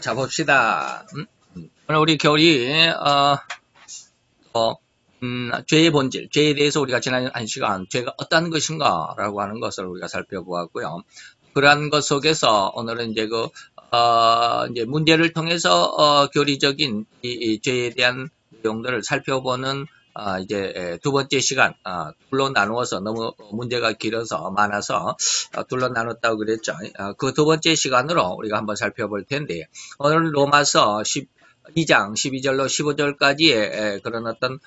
자, 봅시다. 오늘 우리 교리, 죄의 본질, 죄에 대해서 우리가 지난 한 시간, 죄가 어떤 것인가 라고 하는 것을 우리가 살펴보았고요. 그러한 것 속에서 오늘은 이제 이제 문제를 통해서, 교리적인 이 죄에 대한 내용들을 살펴보는 이제 두 번째 시간, 둘로 나누어서 너무 문제가 길어서 많아서 둘로 나눴다고 그랬죠. 그 두 번째 시간으로 우리가 한번 살펴볼 텐데, 오늘 로마서 12장 12절로 15절까지의 그런 어떤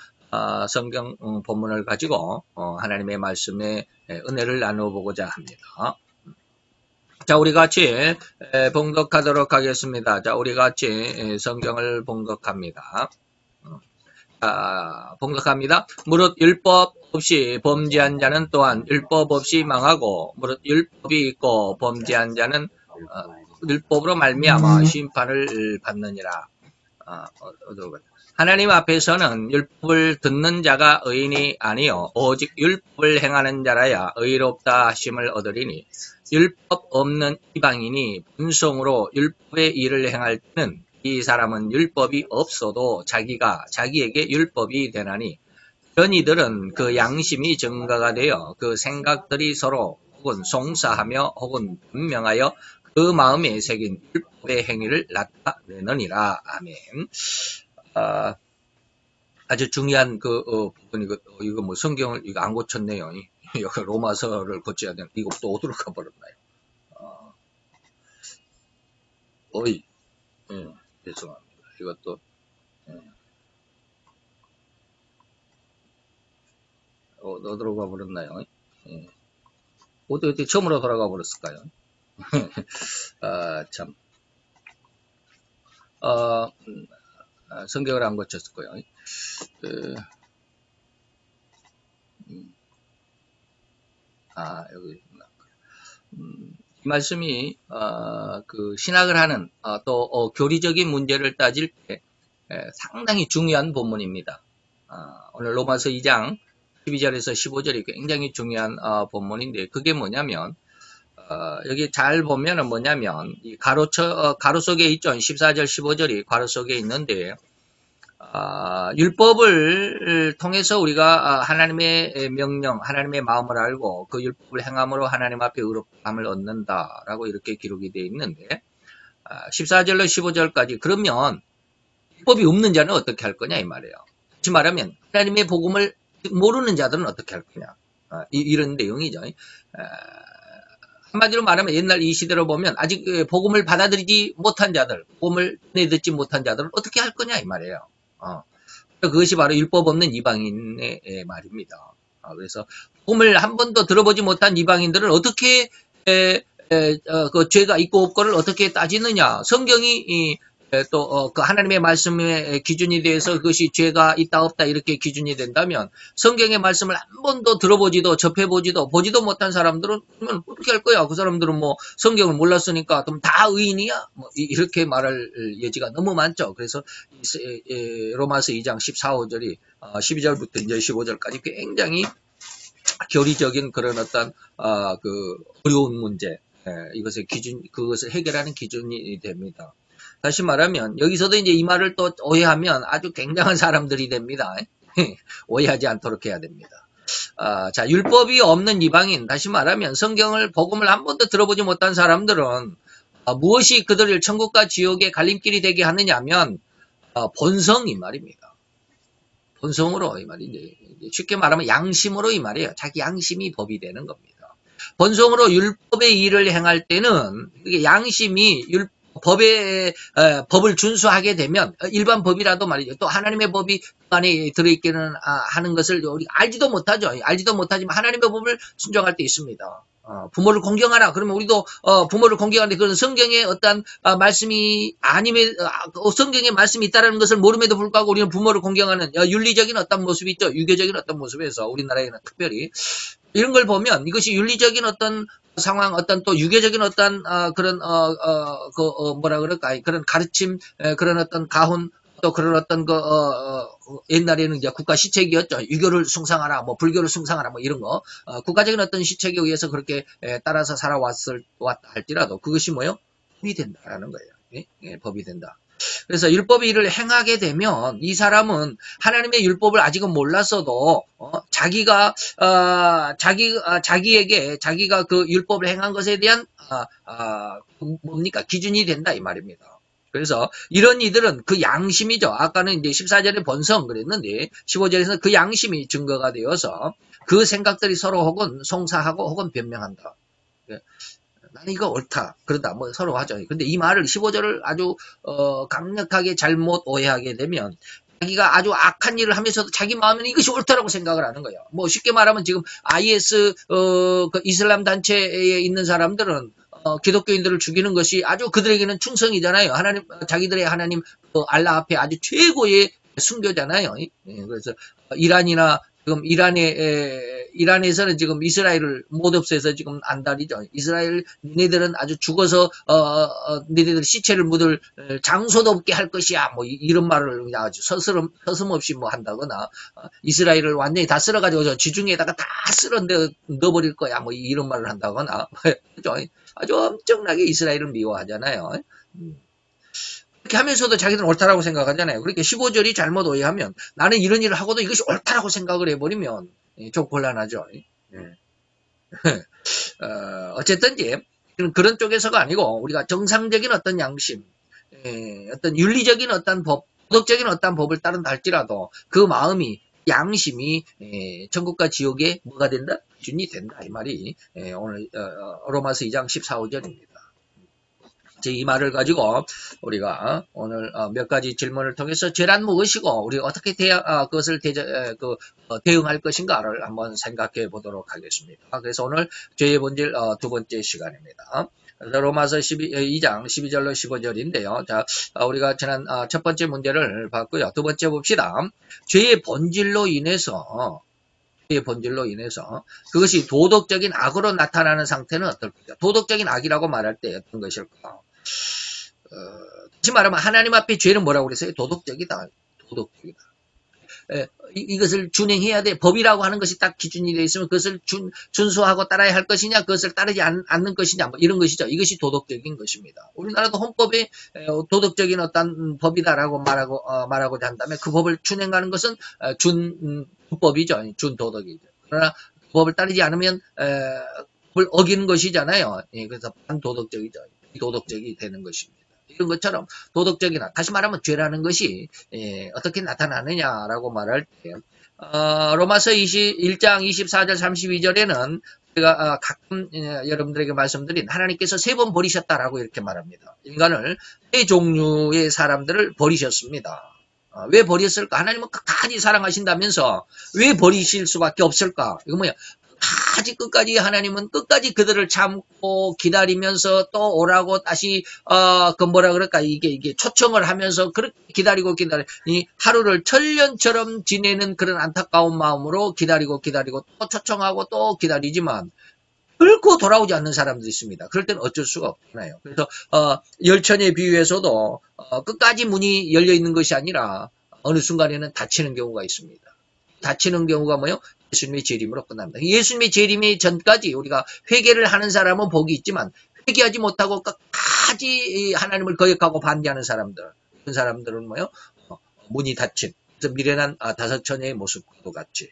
성경 본문을 가지고 하나님의 말씀에 은혜를 나눠보고자 합니다. 자, 우리 같이 봉독하도록 하겠습니다. 자, 우리 같이 성경을 봉독합니다. 봉독합니다. 무릇 율법 없이 범죄한 자는 또한 율법 없이 망하고, 무릇 율법이 있고 범죄한 자는 율법으로 말미암아 심판을 받느니라. 하나님 앞에서는 율법을 듣는 자가 의인이 아니요 오직 율법을 행하는 자라야 의롭다 하심을 얻으리니, 율법 없는 이방인이 본성으로 율법의 일을 행할 때는 이 사람은 율법이 없어도 자기에게 율법이 되나니, 그런 이들은 그 양심이 증거가 되어 그 생각들이 서로 혹은 송사하며 혹은 분명하여 그 마음에 새긴 율법의 행위를 나타내느니라. 아멘. 아주 중요한 부분이고, 이거 뭐 성경을 이거 안 고쳤네요. 여기 로마서를 고쳐야 되는, 이거 또 어디로 가버렸나요? 죄송합니다. 이것도, 어디로 가버렸나요? 어떻게 처음으로 돌아가 버렸을까요? 참. 성경을 안 고쳤을 거예요. 여기. 이 말씀이, 신학을 하는, 또, 교리적인 문제를 따질 때, 상당히 중요한 본문입니다. 오늘 로마서 2장 12절에서 15절이 굉장히 중요한, 본문인데, 그게 뭐냐면, 여기 잘 보면은 뭐냐면, 이 가로 속에 있죠. 14절, 15절이 가로 속에 있는데, 율법을 통해서 우리가 하나님의 명령, 하나님의 마음을 알고 그 율법을 행함으로 하나님 앞에 의롭다함을 얻는다라고 이렇게 기록이 되어 있는데, 14절로 15절까지 그러면 율법이 없는 자는 어떻게 할 거냐 이 말이에요. 다시 말하면 하나님의 복음을 모르는 자들은 어떻게 할 거냐, 이런 내용이죠. 한마디로 말하면 옛날 이 시대로 보면 아직 복음을 받아들이지 못한 자들, 복음을 내듣지 못한 자들은 어떻게 할 거냐 이 말이에요. 그것이 바로 율법 없는 이방인의 말입니다. 그래서 복음을 한 번도 들어보지 못한 이방인들은 어떻게 그 죄가 있고 없고를 어떻게 따지느냐. 성경이 또 그 하나님의 말씀의 기준이 돼서 그것이 죄가 있다 없다 이렇게 기준이 된다면, 성경의 말씀을 한 번도 들어보지도 접해보지도 보지도 못한 사람들은 그러면 어떻게 할 거야? 그 사람들은 뭐 성경을 몰랐으니까 그럼 다 의인이야? 뭐 이렇게 말할 여지가 너무 많죠. 그래서 로마서 2장 14, 15절이 12절부터 이제 15절까지 굉장히 교리적인 그런 어떤 그 어려운 문제, 이것의 기준, 그것을 해결하는 기준이 됩니다. 다시 말하면 여기서도 이제 이 말을 또 오해하면 아주 굉장한 사람들이 됩니다. 오해하지 않도록 해야 됩니다. 자, 율법이 없는 이방인, 다시 말하면 성경을 복음을 한 번도 들어보지 못한 사람들은 무엇이 그들을 천국과 지옥의 갈림길이 되게 하느냐면 본성 이 말입니다. 본성으로 이 말인데, 쉽게 말하면 양심으로 이 말이에요. 자기 양심이 법이 되는 겁니다. 본성으로 율법의 일을 행할 때는 이게 양심이 법을 준수하게 되면, 일반 법이라도 말이죠. 또 하나님의 법이 안에 들어있기는 하는 것을 우리가 알지도 못하죠. 알지도 못하지만 하나님의 법을 순종할 때 있습니다. 부모를 공경하라. 그러면 우리도 부모를 공경하는데, 그런 성경에 어떤 말씀이 아니면 성경에 말씀이 있다라는 것을 모름에도 불구하고 우리는 부모를 공경하는 윤리적인 어떤 모습이 있죠. 유교적인 어떤 모습에서 우리나라에는 특별히 이런 걸 보면, 이것이 윤리적인 어떤 상황, 어떤 또 유교적인 어떤 그런 뭐라 그럴까, 그런 가르침, 그런 어떤 가훈, 또 그런 어떤 옛날에는 이제 국가 시책이었죠. 유교를 숭상하라, 뭐 불교를 숭상하라, 뭐 이런 거. 국가적인 어떤 시책에 의해서 그렇게 따라서 살아왔다 할지라도 그것이 뭐요? 법이 된다라는 거예요. 예, 법이 된다. 그래서 율법의 일을 행하게 되면 이 사람은 하나님의 율법을 아직은 몰랐어도 자기에게 자기가 그 율법을 행한 것에 대한 뭡니까 기준이 된다 이 말입니다. 그래서 이런 이들은 그 양심이죠. 아까는 이제 14절에 번성 그랬는데 15절에서 그 양심이 증거가 되어서 그 생각들이 서로 혹은 송사하고 혹은 변명한다. 나는 이거 옳다. 그러다 뭐 서로 하죠. 근데 이 말을 15절을 아주 강력하게 잘못 오해하게 되면 자기가 아주 악한 일을 하면서도 자기 마음에는 이것이 옳다라고 생각을 하는 거예요. 뭐 쉽게 말하면 지금 IS 그 이슬람 단체에 있는 사람들은 기독교인들을 죽이는 것이 아주 그들에게는 충성이잖아요. 하나님 자기들의 하나님 알라 앞에 아주 최고의 순교잖아요. 그래서 이란이나 지금 이란에서는 지금 이스라엘을 못 없애서 지금 안달이죠. 이스라엘 니네들은 아주 죽어서 니네들 시체를 묻을 장소도 없게 할 것이야. 뭐 이런 말을 아주 서슴없이 뭐 한다거나 이스라엘을 완전히 다 쓸어가지고 저 지중해에다가 다 쓸어 넣어버릴 거야. 뭐 이런 말을 한다거나 아주 엄청나게 이스라엘을 미워하잖아요. 그렇게 하면서도 자기들은 옳다라고 생각하잖아요. 그러니까 15절이 잘못 오해하면 나는 이런 일을 하고도 이것이 옳다라고 생각을 해버리면 좀 곤란하죠. 어쨌든지 그런 쪽에서가 아니고 우리가 정상적인 어떤 양심, 어떤 윤리적인 어떤 법, 도덕적인 어떤 법을 따른다 할지라도 그 마음이 양심이 천국과 지옥에 뭐가 된다? 기준이 된다 이 말이 오늘 로마서 2장 14, 15절입니다. 이 말을 가지고 우리가 오늘 몇 가지 질문을 통해서 죄란 무엇이고 우리가 어떻게 그것을 대응할 것인가를 한번 생각해 보도록 하겠습니다. 그래서 오늘 죄의 본질 두 번째 시간입니다. 로마서 2장 12절로 15절인데요. 자, 우리가 지난 첫 번째 문제를 봤고요. 두 번째 봅시다. 죄의 본질로 인해서 그것이 도덕적인 악으로 나타나는 상태는 어떨까? 도덕적인 악이라고 말할 때 어떤 것일까? 다시 말하면 하나님 앞에 죄는 뭐라고 그랬어요? 도덕적이다. 이것을 준행해야 돼. 법이라고 하는 것이 딱 기준이 되어 있으면 그것을 준수하고 따라야 할 것이냐, 그것을 따르지 않는 것이냐, 뭐 이런 것이죠. 이것이 도덕적인 것입니다. 우리나라도 헌법에 도덕적인 어떤 법이다라고 말하고자 한다면 그 법을 준행하는 것은 준법이죠. 준도덕이죠. 그러나 그 법을 따르지 않으면 법을 어기는 것이잖아요. 그래서 반도덕적이죠. 도덕적이 되는 것입니다. 이런 것처럼 도덕적이나 다시 말하면 죄라는 것이 어떻게 나타나느냐라고 말할 때 로마서 1장 24절 32절에는 제가 가끔 여러분들에게 말씀드린 하나님께서 3번 버리셨다라고 이렇게 말합니다. 인간을 3종류의 사람들을 버리셨습니다. 왜 버렸을까? 하나님은 끝까지 사랑하신다면서 왜 버리실 수밖에 없을까? 이거 뭐야? 끝까지 하나님은 끝까지 그들을 참고 기다리면서 또 오라고 다시 그 뭐라 그럴까 이게 초청을 하면서 그렇게 기다리고 이 하루를 천년처럼 지내는 그런 안타까운 마음으로 기다리고 또 초청하고 또 기다리지만 결코 돌아오지 않는 사람들이 있습니다. 그럴 땐 어쩔 수가 없잖아요. 그래서 열천에 비유해서도 끝까지 문이 열려 있는 것이 아니라 어느 순간에는 닫히는 경우가 있습니다. 닫히는 경우가 뭐요? 예수님의 재림으로 끝납니다. 예수님의 재림이 전까지 우리가 회개를 하는 사람은 복이 있지만 회개하지 못하고 끝까지 하나님을 거역하고 반대하는 사람들, 그런 사람들은 뭐요? 문이 닫힌, 그래서 미련한 다섯 처녀의 모습과도 같이.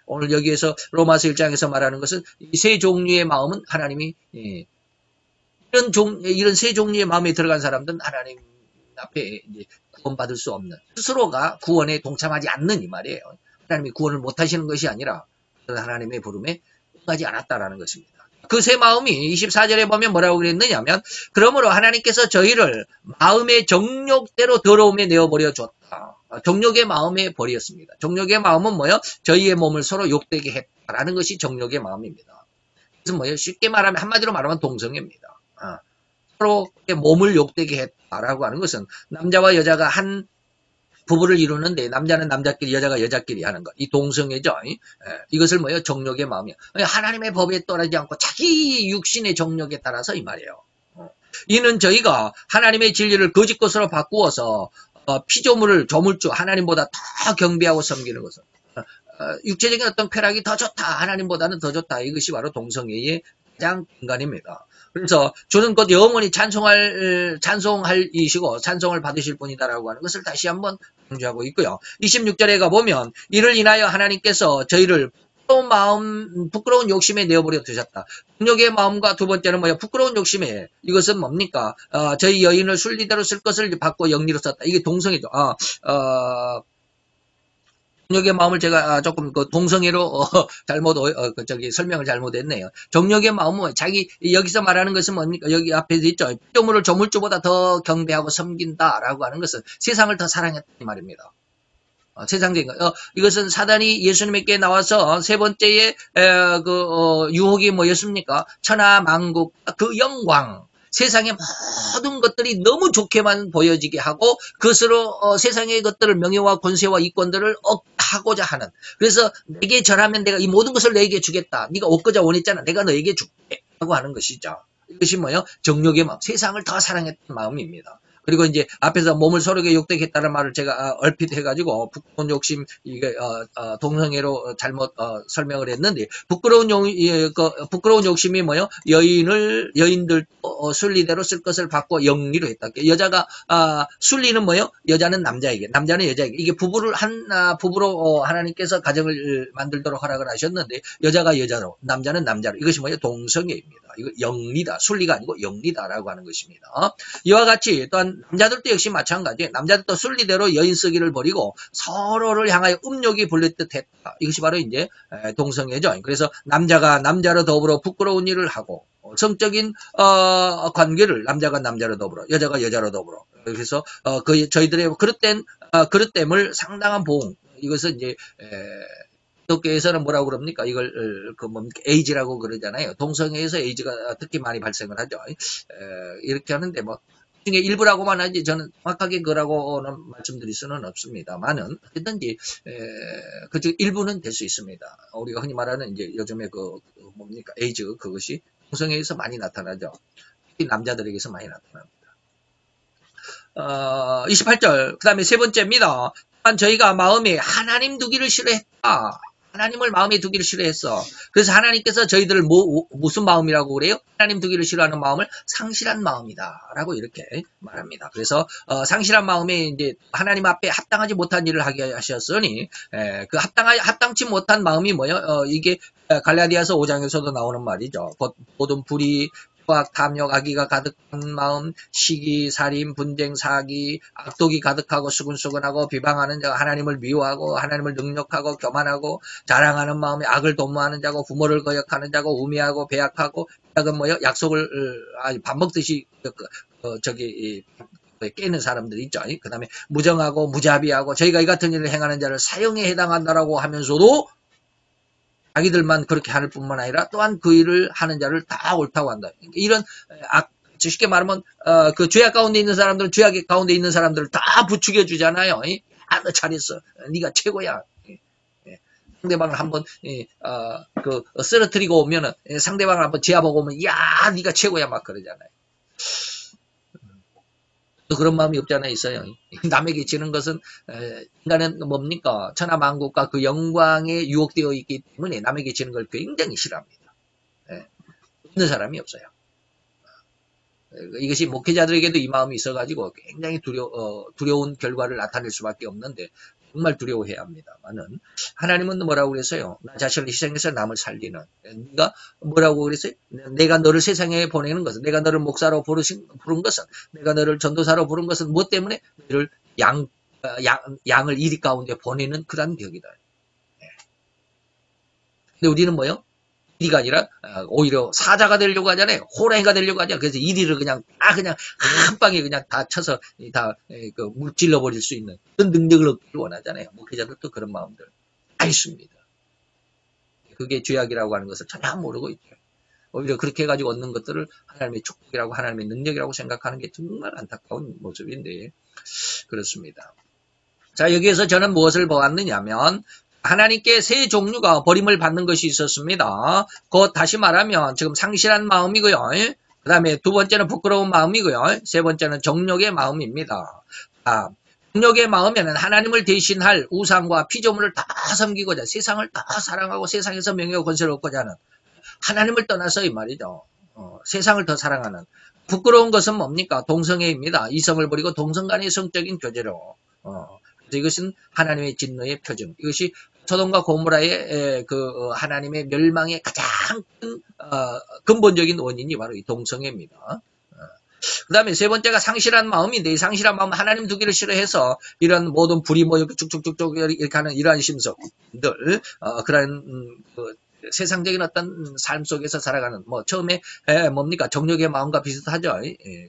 오늘 여기에서 로마서 1장에서 말하는 것은 이 세 종류의 마음은 하나님이 이런 세 종류의 마음에 들어간 사람들은 하나님 앞에 이제 구원받을 수 없는, 스스로가 구원에 동참하지 않는 이 말이에요. 하나님이 구원을 못하시는 것이 아니라 하나님의 부름에 응하지 않았다라는 것입니다. 그 세 마음이 24절에 보면 뭐라고 그랬느냐면 그러므로 하나님께서 저희를 마음의 정욕대로 더러움에 내어버려 줬다. 정욕의 마음에 버렸습니다. 정욕의 마음은 뭐예요? 저희의 몸을 서로 욕되게 했다라는 것이 정욕의 마음입니다. 그래서 뭐예요? 쉽게 말하면 한마디로 말하면 동성애입니다. 서로 몸을 욕되게 했다라고 하는 것은 남자와 여자가 한 부부를 이루는데 남자는 남자끼리 여자가 여자끼리 하는 것. 이 동성애죠. 이것을 뭐예요? 정욕의 마음이에요. 하나님의 법에 따르지 않고 자기 육신의 정욕에 따라서 이 말이에요. 이는 저희가 하나님의 진리를 거짓 것으로 바꾸어서 피조물을 조물주 하나님보다 더 경배하고 섬기는 것은 육체적인 어떤 쾌락이 더 좋다. 하나님보다는 더 좋다. 이것이 바로 동성애의 가장 근간입니다. 그래서 주는 곧 영원히 찬송할 이시고 찬송을 받으실 분이다라고 하는 것을 다시 한번 강조하고 있고요. 26절에 가보면 이를 인하여 하나님께서 저희를 부끄러운 욕심에 내어버려 두셨다. 정욕의 마음과 두 번째는 뭐야? 부끄러운 욕심에. 이것은 뭡니까? 저희 여인을 순리대로 쓸 것을 받고 영리로 썼다. 이게 동성애죠. 정욕의 마음을 제가 조금 그 동성애로 잘못 설명을 잘못했네요. 정욕의 마음은 자기 여기서 말하는 것은 뭡니까? 여기 앞에 있죠. 피조물을 조물주보다 더 경배하고 섬긴다라고 하는 것은 세상을 더 사랑했다 이 말입니다. 세상적인 거. 이것은 사단이 예수님에게 나와서 세 번째의 유혹이 뭐였습니까? 천하만국 그 영광. 세상의 모든 것들이 너무 좋게만 보여지게 하고 그것으로 세상의 것들을 명예와 권세와 이권들을 얻하고자 하는. 그래서 내게 절하면 내가 이 모든 것을 내게 주겠다. 네가 얻고자 원했잖아. 내가 너에게 줄게 하고 하는 것이죠. 이것이 뭐예요? 정욕의 마음, 세상을 더 사랑했던 마음입니다. 그리고 이제 앞에서 몸을 서로에게 욕되겠다는 말을 제가 얼핏 해가지고 부끄러운 욕심 이게 동성애로 잘못 설명을 했는데 부끄러운 욕심이 뭐요? 여인들 순리대로 쓸 것을 받고 영리로 했다. 여자가 순리는 뭐요? 여자는 남자에게, 남자는 여자에게. 이게 부부로 하나님께서 가정을 만들도록 허락을 하셨는데 여자가 여자로, 남자는 남자로. 이것이 뭐요? 동성애입니다. 이거 영리다, 순리가 아니고 영리다라고 하는 것입니다. 이와 같이 또한 남자들도 역시 마찬가지. 남자들도 순리대로 여인 쓰기를 버리고 서로를 향하여 음욕이 불릴 듯했다. 이것이 바로 이제 동성애죠. 그래서 남자가 남자로 더불어 부끄러운 일을 하고 성적인 관계를 남자가 남자로 더불어 여자가 여자로 더불어. 그래서 저희들의 그릇됨을 상당한 보응. 이것은 이제 기독교에서는 뭐라고 그럽니까? 이걸 에이즈라고 그러잖아요. 동성애에서 에이즈가 특히 많이 발생을 하죠. 이렇게 하는데 뭐 중에 일부라고만 하지 저는 정확하게 그라고는 말씀드릴 수는 없습니다만은 어쨌든지 그중 일부는 될 수 있습니다. 우리가 흔히 말하는 이제 요즘에 에이즈 그것이 동성애에서 많이 나타나죠. 특히 남자들에게서 많이 나타납니다. 28절 그 다음에 세 번째입니다. 또한 저희가 마음에 하나님 두기를 싫어했다. 하나님을 마음에 두기를 싫어했어. 그래서 하나님께서 저희들을 무슨 마음이라고 그래요? 하나님 두기를 싫어하는 마음을 상실한 마음이다. 라고 이렇게 말합니다. 그래서, 상실한 마음에 이제 하나님 앞에 합당하지 못한 일을 하게 하셨으니, 그 합당치 못한 마음이 뭐예요? 이게 갈라디아서 5장에서도 나오는 말이죠. 모든 불의, 수악, 탐욕, 악의가 가득한 마음, 시기, 살인, 분쟁, 사기, 악독이 가득하고 수근수근하고 비방하는 자가 하나님을 미워하고 하나님을 능력하고 교만하고 자랑하는 마음에 악을 도모하는 자고 부모를 거역하는 자고 우매하고 배약하고 약은 뭐요? 약속을 밥 먹듯이 깨는 사람들이 있죠. 그 다음에 무정하고 무자비하고 저희가 이 같은 일을 행하는 자를 사형에 해당한다라고 하면서도 자기들만 그렇게 하는 뿐만 아니라 또한 그 일을 하는 자를 다 옳다고 한다. 이런 쉽게 말하면 그 죄악 가운데 있는 사람들은 죄악 가운데 있는 사람들을 다 부추겨 주잖아요. 너 잘했어. 네가 최고야. 상대방을 한번 쓰러뜨리고 오면은 상대방을 한번 제압하고 오면 야 네가 최고야 막 그러잖아요. 또 그런 마음이 없지 않아 있어요. 남에게 지는 것은 인간은 뭡니까? 천하만국과 그 영광에 유혹되어 있기 때문에 남에게 지는 걸 굉장히 싫어합니다. 없는 사람이 없어요. 이것이 목회자들에게도 이 마음이 있어가지고 굉장히 두려운 결과를 나타낼 수밖에 없는데 정말 두려워해야 합니다만은 하나님은 뭐라고 그랬어요? 나 자신을 희생해서 남을 살리는. 네가 뭐라고 그랬어요? 내가 너를 세상에 보내는 것은, 내가 너를 목사로 부른 것은, 내가 너를 전도사로 부른 것은 무엇 때문에? 너를 양을 이리 가운데 보내는 그런 격이다. 근데 우리는 뭐요? 이리가 아니라 오히려 사자가 되려고 하잖아요. 호랑이가 되려고 하잖아요. 그래서 이리를 그냥 한 방에 그냥 다 쳐서 물질러 버릴 수 있는 그런 능력을 얻기를 원하잖아요. 목회자들도 그런 마음들 다 있습니다. 그게 죄악이라고 하는 것을 전혀 모르고 있죠. 오히려 그렇게 해가지고 얻는 것들을 하나님의 축복이라고 하나님의 능력이라고 생각하는 게 정말 안타까운 모습인데 그렇습니다. 자, 여기에서 저는 무엇을 보았느냐면 하나님께 세 종류가 버림을 받는 것이 있었습니다. 곧 다시 말하면 지금 상실한 마음이고요. 그 다음에 두 번째는 부끄러운 마음이고요. 세 번째는 정욕의 마음입니다. 정욕의 마음에는 하나님을 대신할 우상과 피조물을 다 섬기고자 세상을 다 사랑하고 세상에서 명예와 권세를 얻고자 하는 하나님을 떠나서 이 말이죠. 세상을 더 사랑하는. 부끄러운 것은 뭡니까? 동성애입니다. 이성을 버리고 동성 간의 성적인 교제로. 그래서 이것은 하나님의 진노의 표정. 이것이 소돔과 고모라의 하나님의 멸망의 가장 큰 근본적인 원인이 바로 이 동성애입니다. 그 다음에 세 번째가 상실한 마음인데, 이 상실한 마음, 하나님 두기를 싫어해서 이런 모든 불이 모여 쭉쭉쭉쭉 이렇게 하는 이러한 심성들, 그런 세상적인 어떤 삶 속에서 살아가는, 처음에 뭡니까? 정욕의 마음과 비슷하죠.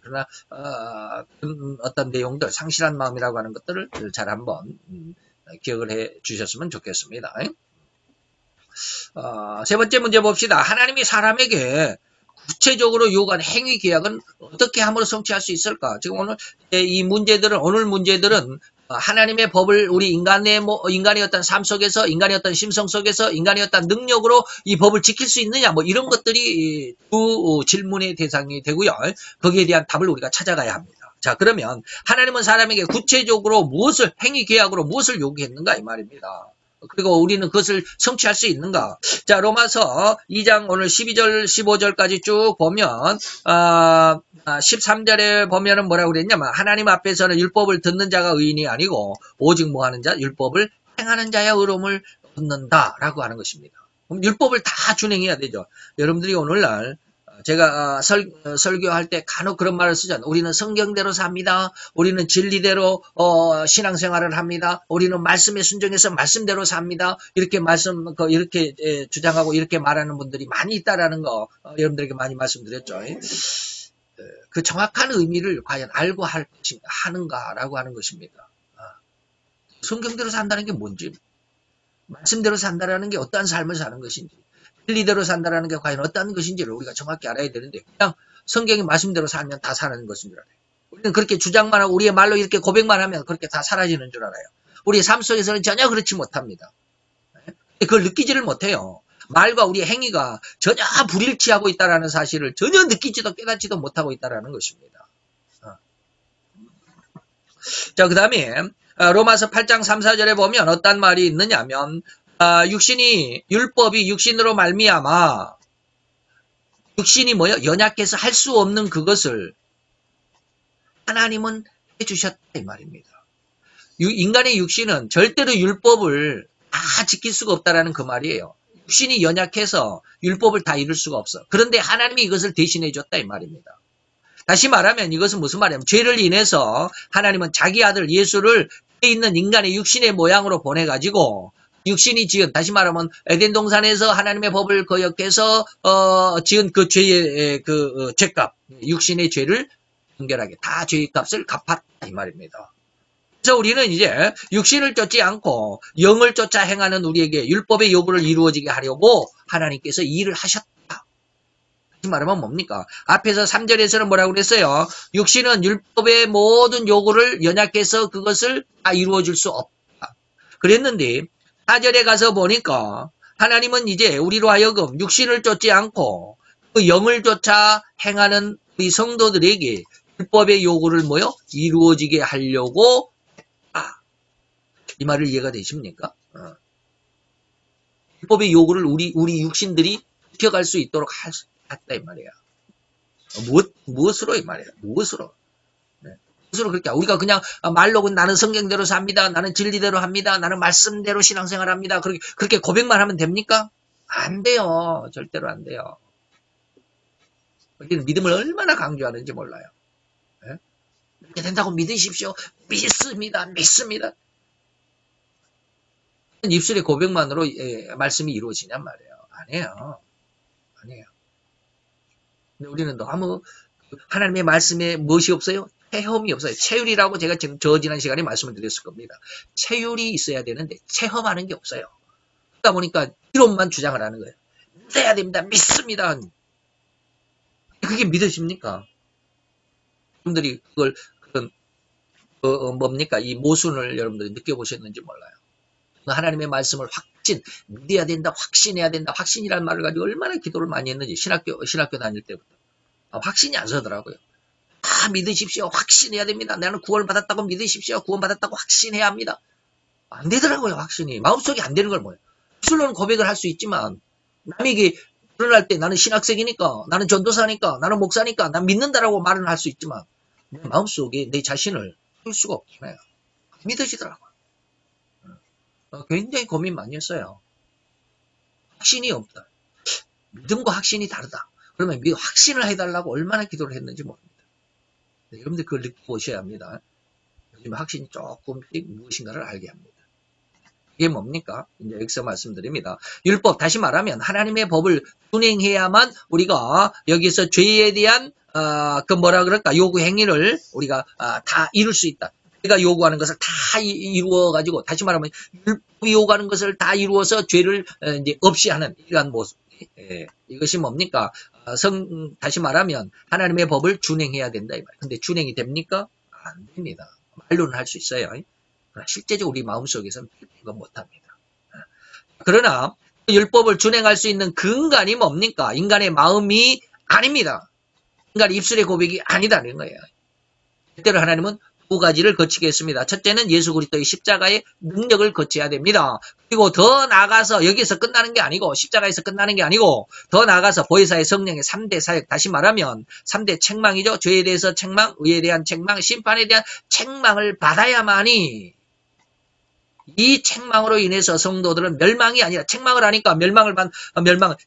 그러나 어떤 내용들, 상실한 마음이라고 하는 것들을 잘 한번 기억을 해 주셨으면 좋겠습니다. 세 번째 문제 봅시다. 하나님이 사람에게 구체적으로 요구한 행위 계약은 어떻게 함으로 성취할 수 있을까? 지금 오늘 오늘 문제들은 하나님의 법을 우리 인간의 어떤 삶 속에서, 인간의 어떤 심성 속에서, 인간의 어떤 능력으로 이 법을 지킬 수 있느냐, 이런 것들이 두 질문의 대상이 되고요. 거기에 대한 답을 우리가 찾아가야 합니다. 자, 그러면 하나님은 사람에게 구체적으로 행위 계약으로 무엇을 요구했는가 이 말입니다. 그리고 우리는 그것을 성취할 수 있는가? 자, 로마서 2장 오늘 12절, 15절까지 쭉 보면, 13절에 보면은 뭐라고 그랬냐면, 하나님 앞에서는 율법을 듣는 자가 의인이 아니고, 오직 뭐 하는 자? 율법을 행하는 자야 의로움을 얻는다라고 하는 것입니다. 그럼 율법을 다 준행해야 되죠. 여러분들이 오늘날, 제가 설교할 때 간혹 그런 말을 쓰잖아요. 우리는 성경대로 삽니다. 우리는 진리대로 신앙생활을 합니다. 우리는 말씀에 순종해서 말씀대로 삽니다. 이렇게 이렇게 주장하고 이렇게 말하는 분들이 많이 있다라는 거 여러분들에게 많이 말씀드렸죠. 그 정확한 의미를 과연 알고 하는가라고 하는 것입니다. 성경대로 산다는 게 뭔지, 말씀대로 산다라는 게 어떠한 삶을 사는 것인지, 진리대로 산다라는 게 과연 어떤 것인지를 우리가 정확히 알아야 되는데, 그냥 성경의 말씀대로 살면 다 사는 것인 줄 알아요. 우리는 그렇게 주장만 하고 우리의 말로 이렇게 고백만 하면 그렇게 다 사라지는 줄 알아요. 우리의 삶 속에서는 전혀 그렇지 못합니다. 그걸 느끼지를 못해요. 말과 우리의 행위가 전혀 불일치하고 있다는 사실을 전혀 느끼지도 깨닫지도 못하고 있다는 것입니다. 자, 그 다음에 로마서 8장 3, 4절에 보면 어떤 말이 있느냐면, 율법이 육신으로 말미암아, 육신이 연약해서 할 수 없는 그것을 하나님은 해주셨다 이 말입니다. 인간의 육신은 절대로 율법을 다 지킬 수가 없다라는 그 말이에요. 육신이 연약해서 율법을 다 이룰 수가 없어. 그런데 하나님이 이것을 대신해 줬다 이 말입니다. 다시 말하면 이것은 무슨 말이냐면, 죄를 인해서 하나님은 자기 아들 예수를 죄 있는 인간의 육신의 모양으로 보내가지고, 육신이 지은, 다시 말하면 에덴 동산에서 하나님의 법을 거역해서 지은 그 죄의 죄값, 육신의 죄를 정결하게 다 죄의 값을 갚았다 이 말입니다. 그래서 우리는 이제 육신을 쫓지 않고 영을 쫓아 행하는 우리에게 율법의 요구를 이루어지게 하려고 하나님께서 일을 하셨다. 다시 말하면 뭡니까? 앞에서 3절에서는 뭐라고 그랬어요? 육신은 율법의 모든 요구를 연약해서 그것을 다 이루어줄 수 없다. 그랬는데 4절에 가서 보니까 하나님은 이제 우리로 하여금 육신을 쫓지 않고 그 영을 쫓아 행하는 우리 성도들에게 율법의 요구를 이루어지게 하려고 했다. 이 말을 이해가 되십니까? 율법의 요구를 우리 육신들이 지켜갈 수 있도록 했다 이 말이야. 무엇으로 이 말이야? 무엇으로? 스스로 그렇게 우리가 그냥 말로 나는 성경대로 삽니다. 나는 진리대로 합니다. 나는 말씀대로 신앙생활합니다. 그렇게 고백만 하면 됩니까? 안 돼요. 절대로 안 돼요. 우리는 믿음을 얼마나 강조하는지 몰라요. 이렇게 된다고 믿으십시오. 믿습니다. 입술의 고백만으로 말씀이 이루어지냔 말이에요. 아니에요. 근데 우리는 너무 하나님의 말씀에 무엇이 없어요? 체험이 없어요. 체율이라고 제가 지금 지난 시간에 말씀을 드렸을 겁니다. 체율이 있어야 되는데 체험하는 게 없어요. 그러다 보니까 이론만 주장을 하는 거예요. 믿어야 됩니다. 믿습니다. 그게 믿으십니까? 여러분들이 그걸 뭡니까? 이 모순을 여러분들이 느껴보셨는지 몰라요. 하나님의 말씀을 믿어야 된다, 확신해야 된다. 확신이라는 말을 가지고 얼마나 기도를 많이 했는지 신학교 다닐 때부터 확신이 안 서더라고요. 믿으십시오. 확신해야 됩니다. 나는 구원받았다고 믿으십시오. 구원받았다고 확신해야 합니다. 안 되더라고요, 확신이. 마음속에 안 되는 걸 뭐예요? 입술로는 고백을 할 수 있지만, 남에게 드러날 때 나는 신학생이니까, 나는 전도사니까, 나는 목사니까, 난 믿는다라고 말은 할 수 있지만 내 마음속에 내 자신을 볼 수가 없잖아요. 믿어지더라고요. 굉장히 고민 많이 했어요. 확신이 없다. 믿음과 확신이 다르다. 그러면 확신을 해달라고 얼마나 기도를 했는지 모릅니다. 네, 여러분들 그걸 느껴보셔야 합니다. 요즘 확신이 조금씩 무엇인가를 알게 합니다. 이게 뭡니까? 이제 여기서 말씀드립니다. 율법, 다시 말하면 하나님의 법을 준행해야만 우리가 여기서 죄에 대한 그 뭐라 그럴까 요구 행위를 우리가 다 이룰 수 있다. 우리가 요구하는 것을 다 이루어 가지고, 다시 말하면 율법이 요구하는 것을 다 이루어서 죄를 이제 없이 하는 이러한 모습. 예, 이것이 뭡니까? 다시 말하면 하나님의 법을 준행해야 된다. 근데 준행이 됩니까? 안 됩니다. 말로는 할 수 있어요. 그러나 실제적으로 우리 마음속에서는 그건 못합니다. 그러나 율법을 준행할 수 있는 근간이 뭡니까? 인간의 마음이 아닙니다. 인간의 입술의 고백이 아니다는 거예요. 이때로 하나님은 두 가지를 거치게 했습니다. 첫째는 예수 그리스도의 십자가의 능력을 거쳐야 됩니다. 그리고 더 나아가서 여기서 끝나는 게 아니고, 십자가에서 끝나는 게 아니고, 더 나아가서 보혜사의 성령의 3대 사역, 다시 말하면 3대 책망이죠. 죄에 대해서 책망, 의에 대한 책망, 심판에 대한 책망을 받아야만이, 이 책망으로 인해서 성도들은 멸망이 아니라, 책망을 하니까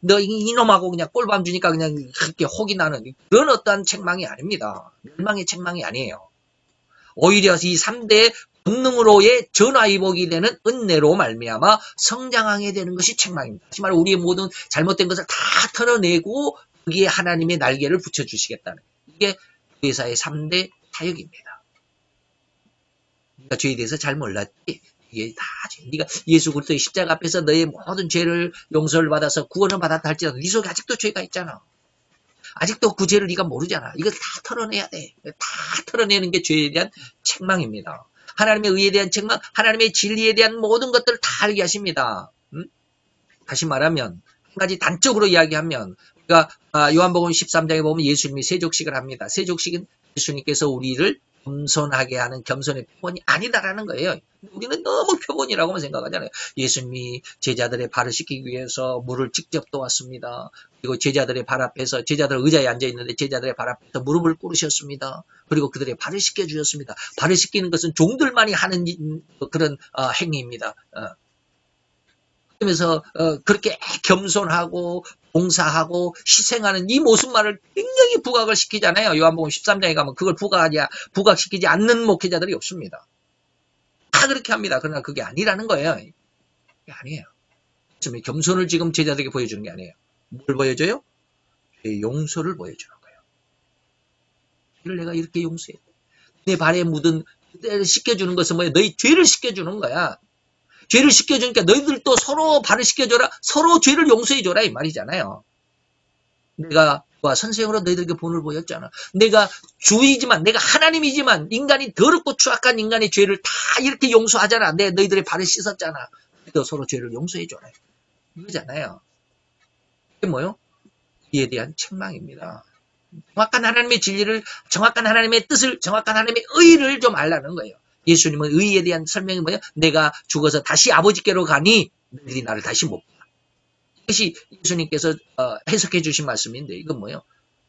너 이놈하고 그냥 꼴밤 주니까 그냥 그렇게 혹이 나는 그런 어떠한 책망이 아닙니다. 멸망의 책망이 아니에요. 오히려 이 3대 본능으로의 전화위복이 되는 은혜로 말미암아 성장하게 되는 것이 책망입니다. 하지만 우리의 모든 잘못된 것을 다 털어내고 거기에 하나님의 날개를 붙여주시겠다는, 이게 회사의 3대 사역입니다. 네가 죄에 대해서 잘 몰랐지? 이게 다 네가 예수 그리스도의 십자가 앞에서 너의 모든 죄를 용서를 받아서 구원을 받았다 할지라도 네 속에 아직도 죄가 있잖아. 아직도 그 죄를 네가 모르잖아. 이걸 다 털어내야 돼. 다 털어내는 게 죄에 대한 책망입니다. 하나님의 의에 대한 책망, 하나님의 진리에 대한 모든 것들을 다 알게 하십니다. 다시 말하면 한 가지 단적으로 이야기하면, 우리가 요한복음 13장에 보면 예수님이 세족식을 합니다. 세족식은 예수님께서 우리를 겸손하게 하는 겸손의 표본이 아니다라는 거예요. 우리는 너무 표본이라고만 생각하잖아요. 예수님이 제자들의 발을 씻기기 위해서 물을 직접 떠왔습니다. 그리고 제자들의 발 앞에서, 제자들 의자에 앉아 있는데 제자들의 발 앞에서 무릎을 꿇으셨습니다. 그리고 그들의 발을 씻겨 주셨습니다. 발을 씻기는 것은 종들만이 하는 그런 행위입니다. 그러면서 그렇게 겸손하고 봉사하고 희생하는 이 모습만을 굉장히 부각을 시키잖아요. 요한복음 13장에 가면 그걸 부각시키지 않는 목회자들이 없습니다. 다 그렇게 합니다. 그러나 그게 아니라는 거예요. 그게 아니에요. 지금 겸손을 지금 제자들에게 보여주는 게 아니에요. 뭘 보여줘요? 죄의 용서를 보여주는 거예요. 죄를 내가 이렇게 용서해. 내 발에 묻은 때를 씻겨주는 것은 뭐예요? 너희 죄를 씻겨주는 거야. 죄를 씻겨주니까 너희들도 서로 발을 씻겨줘라. 서로 죄를 용서해줘라. 이 말이잖아요. 내가 선생으로 너희들에게 본을 보였잖아. 내가 주이지만, 내가 하나님이지만 인간이 더럽고 추악한 인간의 죄를 다 이렇게 용서하잖아. 내가 너희들의 발을 씻었잖아. 너 서로 죄를 용서해줘라. 이거잖아요. 이게 뭐요? 이에 대한 책망입니다. 정확한 하나님의 진리를, 정확한 하나님의 뜻을, 정확한 하나님의 의를 좀 알라는 거예요. 예수님은 의에 대한 설명이 뭐예요? 내가 죽어서 다시 아버지께로 가니 너희들이 나를 다시 못 봐. 이것이 예수님께서 해석해 주신 말씀인데, 이건 뭐예요?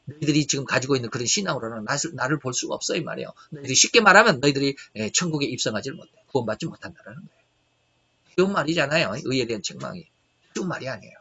너희들이 지금 가지고 있는 그런 신앙으로는 나를 볼 수가 없어, 이 말이에요. 너희들이 쉽게 말하면 너희들이 천국에 입성하지 못해. 구원받지 못한다는 거예요. 쉬운 말이잖아요. 의에 대한 책망이. 쉬운 말이 아니에요.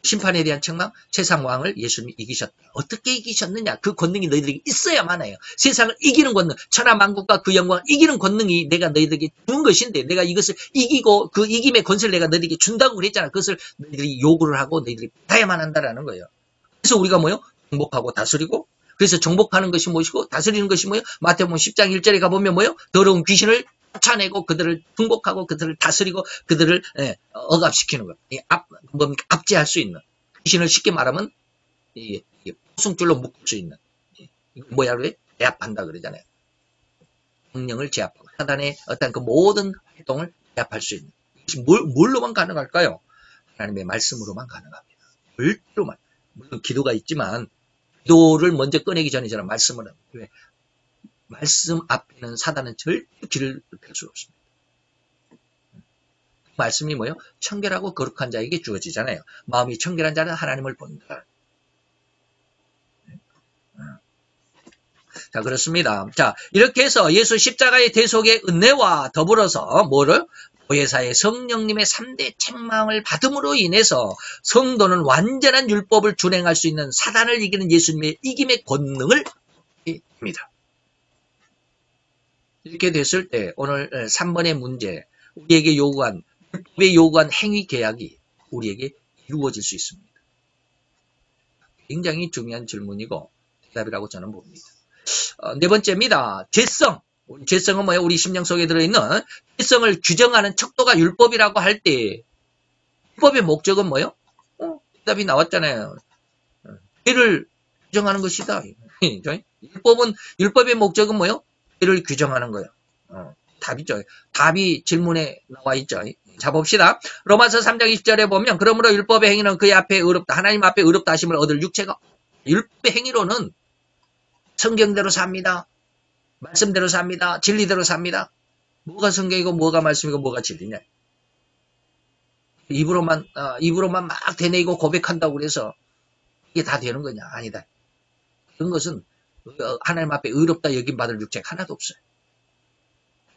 심판에 대한 책망, 세상 왕을 예수님이 이기셨다. 어떻게 이기셨느냐? 그 권능이 너희들에게 있어야만 해요. 세상을 이기는 권능, 천하만국과 그 영광을 이기는 권능이 내가 너희들에게 준 것인데, 내가 이것을 이기고 그 이김의 권세를 내가 너희들에게 준다고 그랬잖아. 그것을 너희들이 요구를 하고 너희들이 받아야만 한다라는 거예요. 그래서 우리가 뭐요? 정복하고 다스리고, 그래서 정복하는 것이 무엇이고 다스리는 것이 뭐예요? 마태복음 10장 1절에 가보면 뭐예요? 더러운 귀신을 쫓아내고 그들을 중복하고 그들을 다스리고 그들을 억압시키는 것. 압제할 수 있는. 귀신을 쉽게 말하면 포승줄로 묶을 수 있는. 뭐야 그래? 제압한다 그러잖아요. 성령을 제압하고 사단의 어떤 그 모든 활동을 제압할 수 있는. 이것이 뭘로만 가능할까요? 하나님의 말씀으로만 가능합니다. 절대로만. 물론 기도가 있지만 기도를 먼저 꺼내기 전에 저는 말씀을 합니다. 왜? 말씀 앞에는 사단은 절대 길을 펼 수 없습니다. 말씀이 뭐예요? 청결하고 거룩한 자에게 주어지잖아요. 마음이 청결한 자는 하나님을 본다. 자, 그렇습니다. 자, 이렇게 해서 예수 십자가의 대속의 은혜와 더불어서 뭐를? 보혜사의 성령님의 3대 책망을 받음으로 인해서 성도는 완전한 율법을 준행할 수 있는 사단을 이기는 예수님의 이김의 권능을 입니다. 이렇게 됐을 때 오늘 3번의 문제, 우리에게 요구한 율법에 요구한 행위 계약이 우리에게 이루어질 수 있습니다. 굉장히 중요한 질문이고 대답이라고 저는 봅니다. 네 번째입니다. 죄성. 죄성은 뭐예요? 우리 심령 속에 들어있는 죄성을 규정하는 척도가 율법이라고 할 때 율법의 목적은 뭐예요? 대답이 나왔잖아요. 죄를 규정하는 것이다. 율법의 목적은 뭐예요? 죄를 규정하는 거예요. 답이죠. 답이 질문에 나와 있죠. 자, 봅시다. 로마서 3장 20절에 보면 그러므로 율법의 행위는 그의 앞에 의롭다. 하나님 앞에 의롭다 하심을 얻을 육체가 율법의 행위로는 성경대로 삽니다. 말씀대로 삽니다. 진리대로 삽니다. 뭐가 성경이고 뭐가 말씀이고 뭐가 진리냐. 입으로만 막 되뇌이고 고백한다고 그래서 이게 다 되는 거냐. 아니다. 그런 것은 하나님 앞에 의롭다 여김 받을 육체가 하나도 없어요.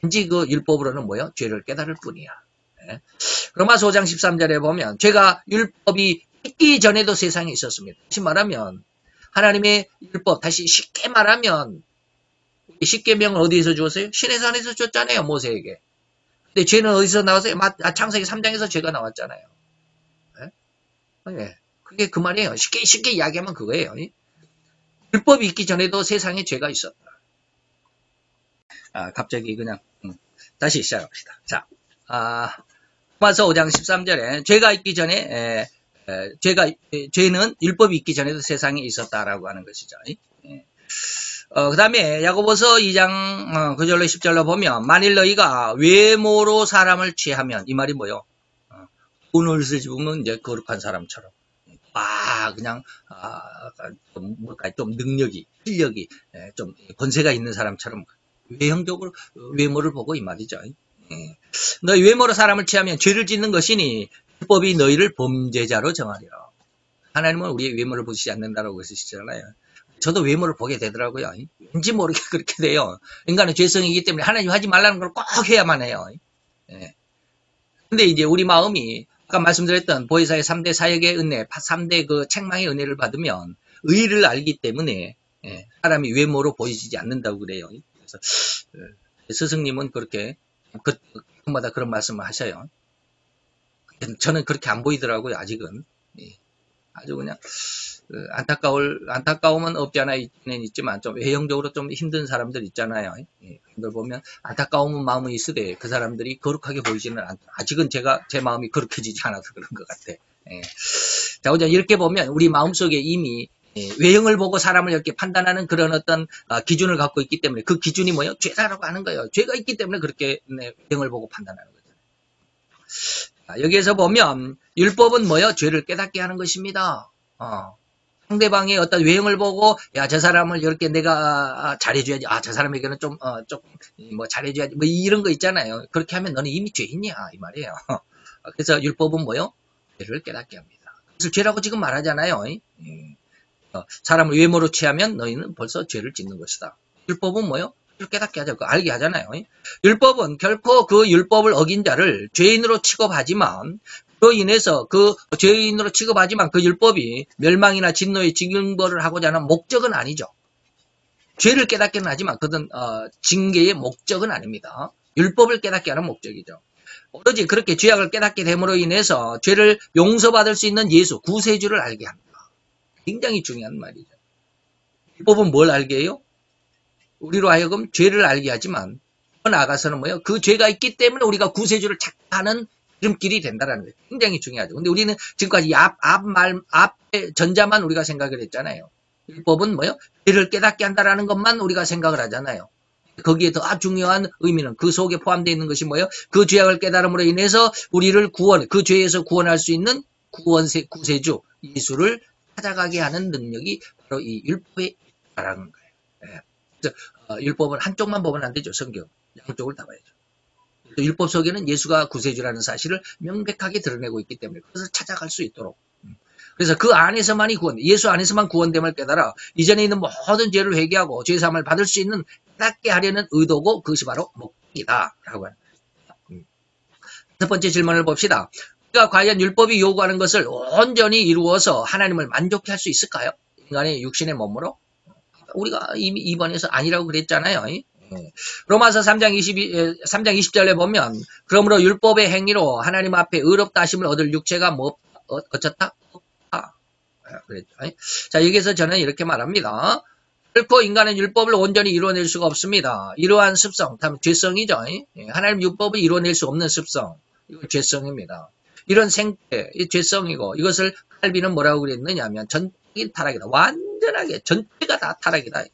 단지 그 율법으로는 뭐예요? 죄를 깨달을 뿐이야. 네. 로마서 5장 13절에 보면 죄가 율법이 있기 전에도 세상에 있었습니다. 다시 말하면 하나님의 율법, 다시 쉽게 말하면 십계명을 어디에서 주었어요? 시내산에서 줬잖아요. 모세에게. 근데 죄는 어디서 나왔어요? 창세기 3장에서 죄가 나왔잖아요. 네? 네. 그게 그 말이에요. 쉽게 이야기하면 그거예요. 율법이 있기 전에도 세상에 죄가 있었다. 갑자기 그냥 다시 시작합시다. 자, 로마서 5장 13절에 죄가 있기 전에 죄는 율법이 있기 전에도 세상에 있었다라고 하는 것이죠. 그 다음에 야고보서 2장 9절로 10절로 보면 만일 너희가 외모로 사람을 취하면 이 말이 뭐요? 돈을 쓰면 이제 거룩한 사람처럼 그냥 좀 능력이 실력이 좀 권세가 있는 사람처럼 외형적으로 외모를 보고 이 말이죠. 너희 외모로 사람을 취하면 죄를 짓는 것이니 율법이 너희를 범죄자로 정하리라. 하나님은 우리의 외모를 보시지 않는다라고 그러시잖아요. 저도 외모를 보게 되더라고요. 왠지 모르게 그렇게 돼요. 인간은 죄성이기 때문에 하나님 하지 말라는 걸 꼭 해야만 해요. 근데 이제 우리 마음이 아까 말씀드렸던 보혜사의 3대 사역의 은혜, 3대 그 책망의 은혜를 받으면 의를 알기 때문에 사람이 외모로 보이지 않는다고 그래요. 그래서 스승님은 그렇게 그마다 그런 말씀을 하셔요. 저는 그렇게 안 보이더라고요. 아직은. 아주 그냥 안타까움은 없지 않아 있지만 좀 외형적으로 좀 힘든 사람들 있잖아요. 그걸 보면 안타까움은 마음이 있으되 그 사람들이 거룩하게 보이지는 않다. 아직은 제 마음이 거룩해지지 않아서 그런 것 같아. 자, 오늘 이렇게 보면 우리 마음속에 이미 외형을 보고 사람을 이렇게 판단하는 그런 어떤 기준을 갖고 있기 때문에 그 기준이 뭐예요? 죄다라고 하는 거예요. 죄가 있기 때문에 그렇게 외형을 보고 판단하는 거죠. 자, 여기에서 보면 율법은 뭐예요? 죄를 깨닫게 하는 것입니다. 상대방의 어떤 외형을 보고 저 사람을 이렇게 내가 잘해줘야지. 저 사람에게는 좀 잘해줘야지. 뭐 이런 거 있잖아요. 그렇게 하면 너는 이미 죄인이야 이 말이에요. 그래서 율법은 뭐요? 죄를 깨닫게 합니다. 그래서 죄라고 지금 말하잖아요. 사람을 외모로 취하면 너희는 벌써 죄를 짓는 것이다. 율법은 뭐요? 죄를 깨닫게 하자. 알게 하잖아요. 율법은 결코 그 율법을 어긴 자를 죄인으로 취급하지만 그로 인해서 그 죄인으로 취급하지만 그 율법이 멸망이나 진노의 징벌을 하고자 하는 목적은 아니죠. 죄를 깨닫게는 하지만 그것은 징계의 목적은 아닙니다. 율법을 깨닫게 하는 목적이죠. 오로지 그렇게 죄악을 깨닫게 됨으로 인해서 죄를 용서받을 수 있는 예수, 구세주를 알게 합니다. 굉장히 중요한 말이죠. 율법은 뭘 알게 해요? 우리로 하여금 죄를 알게 하지만 더 나아가서는 뭐예요? 그 죄가 있기 때문에 우리가 구세주를 찾는 이름길이 된다는 거예요. 굉장히 중요하죠. 근데 우리는 지금까지 앞에 전자만 우리가 생각을 했잖아요. 율법은 뭐예요? 죄를 깨닫게 한다라는 것만 우리가 생각을 하잖아요. 거기에 더 중요한 의미는 그 속에 포함되어 있는 것이 뭐예요? 그 죄악을 깨달음으로 인해서 우리를 그 죄에서 구원할 수 있는 구세주, 예수를 찾아가게 하는 능력이 바로 이 율법에 있다라는 거예요. 그래서 율법은 한쪽만 보면 안 되죠. 성경. 양쪽을 다 봐야죠. 또 율법 속에는 예수가 구세주라는 사실을 명백하게 드러내고 있기 때문에 그것을 찾아갈 수 있도록. 그래서 그 안에서만이 예수 안에서만 구원됨을 깨달아 이전에 있는 모든 죄를 회개하고 죄사함을 받을 수 있는 깨닫게 하려는 의도고 그것이 바로 목적이다. 라고 합니다. 첫 번째 질문을 봅시다. 우리가 과연 율법이 요구하는 것을 온전히 이루어서 하나님을 만족해 할 수 있을까요? 인간의 육신의 몸으로? 우리가 이미 이번에서 아니라고 그랬잖아요. 로마서 3장 20절에 보면 그러므로 율법의 행위로 하나님 앞에 의롭다 하심을 얻을 육체가 어쩌다? 그랬죠. 자, 여기서 저는 이렇게 말합니다. 결코 인간은 율법을 온전히 이루어낼 수가 없습니다. 이러한 습성, 다음 죄성이죠. 하나님 율법을 이루어낼 수 없는 습성, 이건 죄성입니다. 이런 생태, 이 죄성이고 이것을 칼빈은 뭐라고 그랬느냐 하면 전적인 타락이다. 완전하게 전체가 다 타락이다.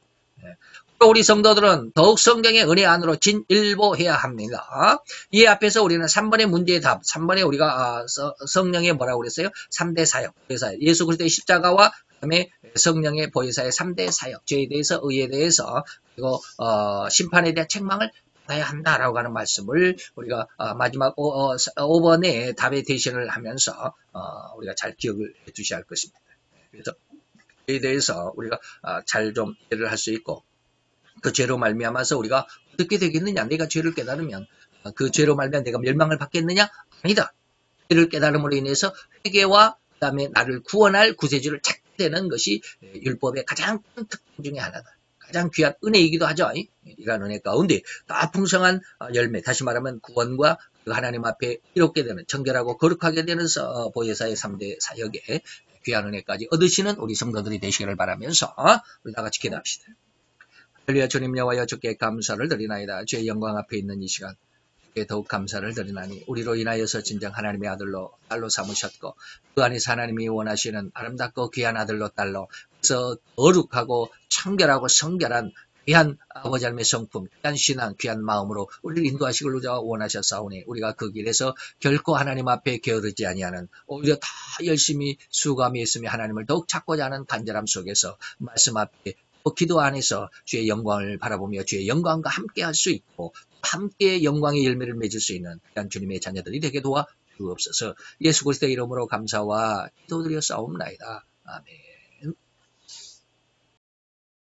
우리 성도들은 더욱 성경의 은혜 안으로 진일보해야 합니다. 이 앞에서 우리는 3번의 문제의 답, 3번에 우리가 성령의 뭐라고 그랬어요? 3대 사역, 예수 그리스도의 십자가와 그다음에 성령의 보혜사의 3대 사역, 죄에 대해서, 의에 대해서, 그리고 심판에 대한 책망을 받아야 한다라고 하는 말씀을 우리가 마지막 5번의 답의 대신을 하면서 우리가 잘 기억을 해 두셔야 할 것입니다. 그래서 죄에 대해서 우리가 잘 좀 이해를 할 수 있고 그 죄로 말미암아서 우리가 어떻게 되겠느냐? 내가 죄를 깨달으면 그 죄로 말미암아 내가 멸망을 받겠느냐? 아니다. 죄를 깨달음으로 인해서 회개와 그다음에 나를 구원할 구세주를 찾게 되는 것이 율법의 가장 큰 특징 중에 하나다. 가장 귀한 은혜이기도 하죠. 이러한 은혜 가운데 더 풍성한 열매, 다시 말하면 구원과 하나님 앞에 이롭게 되는 정결하고 거룩하게 되는 보혜사의 3대 사역에 귀한 은혜까지 얻으시는 우리 성도들이 되시기를 바라면서 우리 다 같이 기도합시다. 할렐루야. 주님 여호와여, 주께 감사를 드리나이다. 주의 영광 앞에 있는 이 시간 주께 더욱 감사를 드리나니 우리로 인하여서 진정 하나님의 딸로 삼으셨고 그 안에서 하나님이 원하시는 아름답고 귀한 아들로 딸로 그래서 거룩하고 청결하고 성결한 귀한 아버지 하나님의 성품, 귀한 신앙, 귀한 마음으로 우리를 인도하시기를 원하셨사오니 우리가 그 길에서 결코 하나님 앞에 게으르지 아니하는 오히려 다 열심히 수고함이 있으며 하나님을 더욱 찾고자 하는 간절함 속에서 말씀 앞에 기도 안에서 주의 영광을 바라보며 주의 영광과 함께 할 수 있고 함께 영광의 열매를 맺을 수 있는 귀한 주님의 자녀들이 되게 도와 주옵소서. 예수 그리스도의 이름으로 감사와 기도드려 싸움나이다. 아멘.